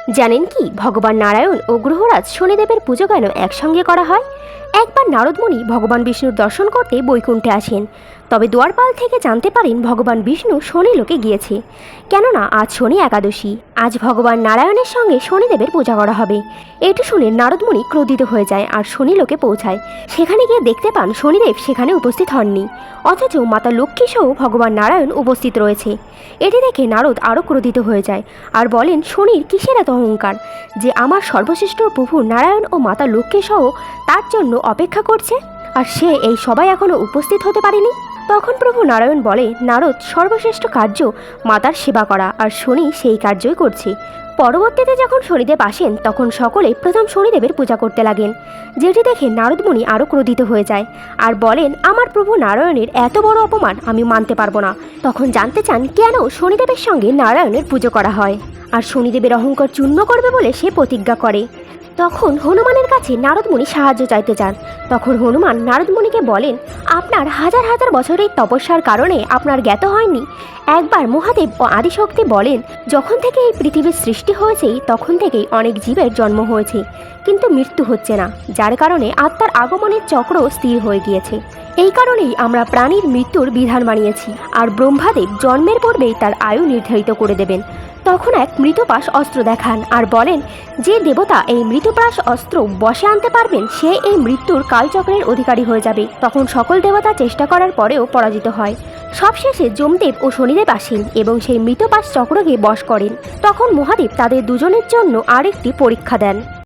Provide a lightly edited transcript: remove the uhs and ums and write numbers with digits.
জানেন কি ভগবান নারায়ণ ও গ্রহরাজ শনিদেবের পুজো কেন একসঙ্গে করা হয়? একবার নারদমুনি ভগবান বিষ্ণুর দর্শন করতে বৈকুণ্ঠে আসেন। তবে দুয়ারপাল থেকে জানতে পারেন ভগবান বিষ্ণু শনিলোকে গিয়েছে। কেননা আজ শনি একাদশী, আজ ভগবান নারায়ণের সঙ্গে শনিদেবের পূজা করা হবে। এটি শুনে নারদমুনি ক্রোধিত হয়ে যায় আর শনিলোকে পৌঁছায়। সেখানে গিয়ে দেখতে পান শনিদেব সেখানে উপস্থিত হননি, অথচ মাতা লক্ষ্মী সহ ভগবান নারায়ণ উপস্থিত রয়েছে। এটি দেখে নারদ আরও ক্রোধিত হয়ে যায় আর বলেন, শনির কিসের এত অহংকার যে আমার সর্বশ্রেষ্ঠ প্রভু নারায়ণ ও মাতা লক্ষ্মী সহ তার জন্য অপেক্ষা করছে, আর সে এই সবাই এখনও উপস্থিত হতে পারেনি। তখন প্রভু নারায়ণ বলে, নারদ, সর্বশ্রেষ্ঠ কার্য মাতার সেবা করা, আর শনি সেই কার্যই করছে। পরবর্তীতে যখন শনিদেব আসেন তখন সকলে প্রথম শনিদেবের পূজা করতে লাগেন, যেটি দেখে নারদমুনি আরও ক্রোধিত হয়ে যায় আর বলেন, আমার প্রভু নারায়ণের এত বড় অপমান আমি মানতে পারবো না। তখন জানতে চান কেন শনিদেবের সঙ্গে নারায়ণের পুজো করা হয়, আর শনিদেবের অহংকার চূর্ণ করবে বলে সে প্রতিজ্ঞা করে। তখন হনুমানের কাছে নারদমুনি সাহায্য চাইতে চান। তখন হনুমান নারদমুনিকে বলেন, আপনার হাজার হাজার বছরের তপস্যার কারণে আপনার জ্ঞাত হয়নি। একবার মহাদেব ও আদিশক্তি বলেন, যখন থেকে এই পৃথিবীর সৃষ্টি হয়েছে তখন থেকেই অনেক জীবের জন্ম হয়েছে, কিন্তু মৃত্যু হচ্ছে না, যার কারণে আত্মার আগমনের চক্র স্থির হয়ে গিয়েছে। এই কারণেই আমরা প্রাণীর মৃত্যুর বিধান বানিয়েছি, আর ব্রহ্মাদেব জন্মের পূর্বেই তার আয়ু নির্ধারিত করে দেবেন। তখন এক মৃতপাশ অস্ত্র দেখান আর বলেন, যে দেবতা এই মৃতপ্রাস অস্ত্র বশে আনতে পারবেন সে এই মৃত্যুর কালচক্রের অধিকারী হয়ে যাবে। তখন সকল দেবতা চেষ্টা করার পরেও পরাজিত হয়। সবশেষে যমদেব ও শনিদেব আসেন এবং সেই মৃতপাশ চক্রকে বশ করেন। তখন মহাদেব তাদের দুজনের জন্য আরেকটি পরীক্ষা দেন।